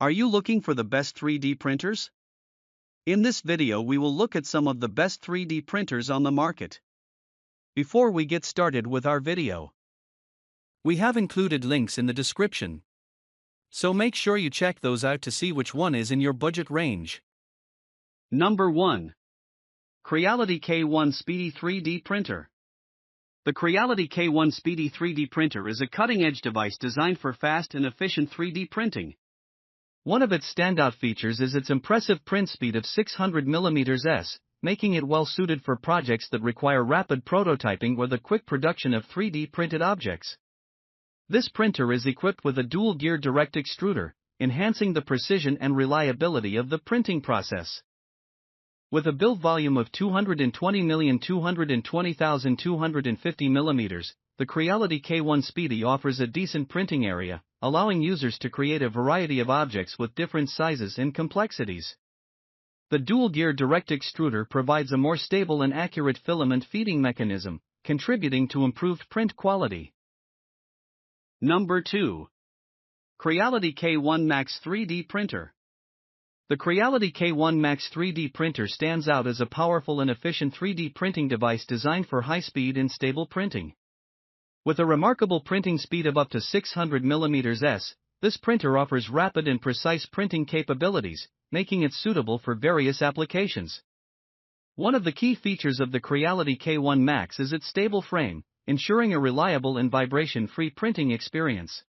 Are you looking for the best 3D printers? In this video we will look at some of the best 3D printers on the market. Before we get started with our video, we have included links in the description, so make sure you check those out to see which one is in your budget range. Number 1. CREALITY K1 Speedy 3D Printer. The CREALITY K1 Speedy 3D Printer is a cutting-edge device designed for fast and efficient 3D printing. One of its standout features is its impressive print speed of 600 mm, making it well suited for projects that require rapid prototyping or the quick production of 3D printed objects. This printer is equipped with a dual-gear direct extruder, enhancing the precision and reliability of the printing process. With a build volume of 220,220,250 mm, the CREALITY K1 Speedy offers a decent printing area, allowing users to create a variety of objects with different sizes and complexities. The dual-gear direct extruder provides a more stable and accurate filament feeding mechanism, contributing to improved print quality. Number 2. CREALITY K1 Max 3D Printer. The CREALITY K1 Max 3D printer stands out as a powerful and efficient 3D printing device designed for high-speed and stable printing. With a remarkable printing speed of up to 600 mm, this printer offers rapid and precise printing capabilities, making it suitable for various applications. One of the key features of the CREALITY K1 Max is its stable frame, ensuring a reliable and vibration-free printing experience.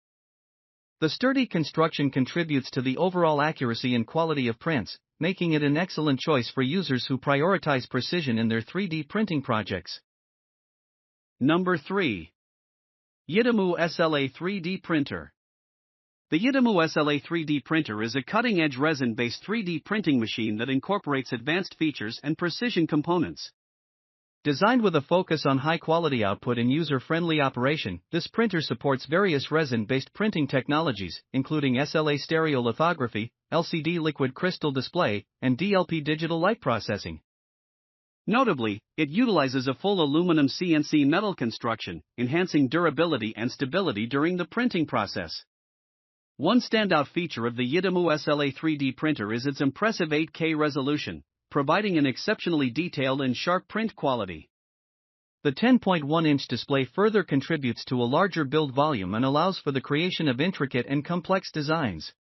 The sturdy construction contributes to the overall accuracy and quality of prints, making it an excellent choice for users who prioritize precision in their 3D printing projects. Number 3. YIDIMU SLA 3D Printer. The YIDIMU SLA 3D printer is a cutting-edge resin-based 3D printing machine that incorporates advanced features and precision components. Designed with a focus on high-quality output and user-friendly operation, this printer supports various resin-based printing technologies, including SLA stereolithography, LCD liquid crystal display, and DLP digital light processing. Notably, it utilizes a full aluminum CNC metal construction, enhancing durability and stability during the printing process. One standout feature of the YIDIMU SLA 3D printer is its impressive 8K resolution, providing an exceptionally detailed and sharp print quality. The 10.1-inch display further contributes to a larger build volume and allows for the creation of intricate and complex designs.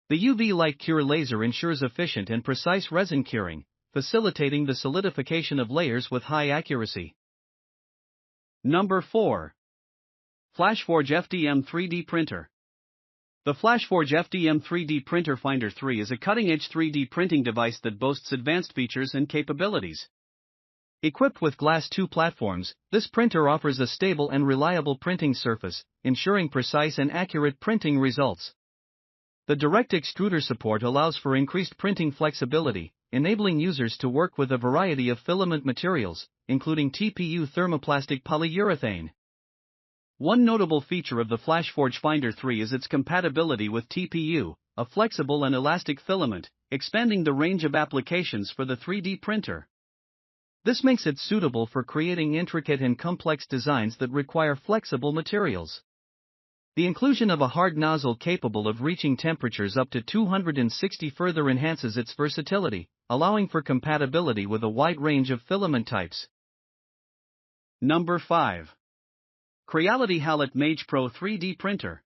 The UV light cure laser ensures efficient and precise resin curing, facilitating the solidification of layers with high accuracy. Number 4. Flashforge FDM 3D Printer. The Flashforge FDM 3D Printer Finder 3 is a cutting-edge 3D printing device that boasts advanced features and capabilities. Equipped with Glass 2 platforms, this printer offers a stable and reliable printing surface, ensuring precise and accurate printing results. The direct extruder support allows for increased printing flexibility, enabling users to work with a variety of filament materials, including TPU thermoplastic polyurethane. One notable feature of the Flashforge Finder 3 is its compatibility with TPU, a flexible and elastic filament, expanding the range of applications for the 3D printer. This makes it suitable for creating intricate and complex designs that require flexible materials. The inclusion of a hard nozzle capable of reaching temperatures up to 260 further enhances its versatility, allowing for compatibility with a wide range of filament types. Number 5. CREALITY HALOT-MAGE Pro 3D Printer.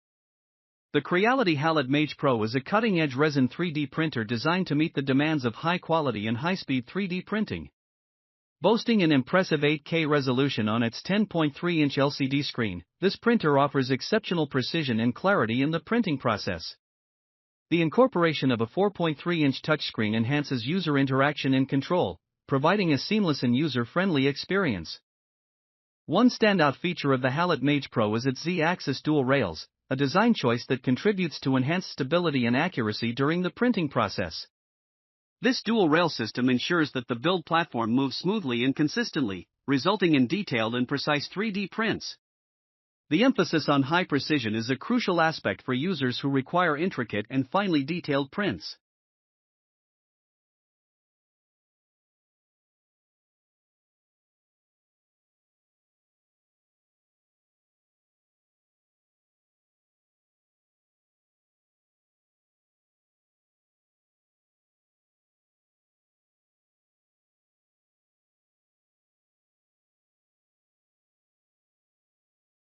The CREALITY HALOT-MAGE Pro is a cutting-edge resin 3D printer designed to meet the demands of high-quality and high-speed 3D printing. Boasting an impressive 8K resolution on its 10.3-inch LCD screen, this printer offers exceptional precision and clarity in the printing process. The incorporation of a 4.3-inch touchscreen enhances user interaction and control, providing a seamless and user-friendly experience. One standout feature of the HALOT-MAGE Pro is its Z-axis dual rails, a design choice that contributes to enhanced stability and accuracy during the printing process. This dual rail system ensures that the build platform moves smoothly and consistently, resulting in detailed and precise 3D prints. The emphasis on high precision is a crucial aspect for users who require intricate and finely detailed prints.